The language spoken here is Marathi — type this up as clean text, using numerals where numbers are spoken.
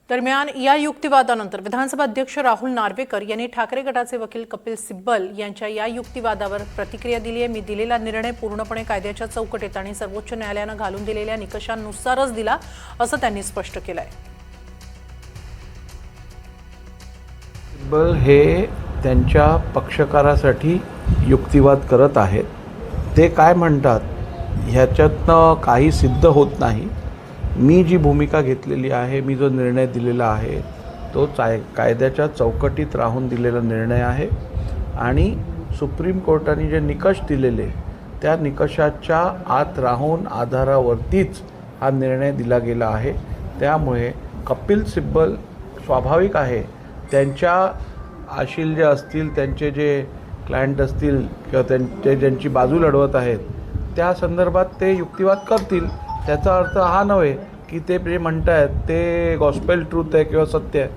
दरम्यान या युक्तिवादानंतर विधानसभा अध्यक्ष राहुल नार्वेकर यांनी ठाकरे गटाचे वकील कपिल सिब्बल यांच्या या युक्तिवादावर प्रतिक्रिया दिली आहे। मी दिलेला निर्णय पूर्णपणे कायद्याच्या चौकटीत आणि सर्वोच्च न्यायालयानं घालून दिलेल्या निकषांनुसारच दिला असं त्यांनी स्पष्ट केलं आहे। सिब्बल हे त्यांच्या पक्षकारासाठी युक्तिवाद करत आहेत। ते काय म्हणतात ह्याच्यातनं काही सिद्ध होत नाही। मी जी भूमिका घेतलेली आहे, मी जो निर्णय दिलेला आहे तो कायद्याच्या चौकटीत राहून दिलेला निर्णय आहे आणि सुप्रीम कोर्टाने जे निकष दिलेले त्या निकषाच्या आत राहून आधारावरतीच हा निर्णय दिला गेला आहे। त्यामुळे कपिल सिब्बल स्वाभाविक आहे त्यांच्या आशील जे असतील, त्यांचे जे क्लायंट असतील किंवा त्यांचे ज्यांची बाजू लढवत आहेत त्या संदर्भात ते युक्तिवाद करतील। त्याचा अर्थ हा नव्हे की ते जे म्हणतायत ते गॉस्पेल ट्रूथ आहे किंवा सत्य आहे।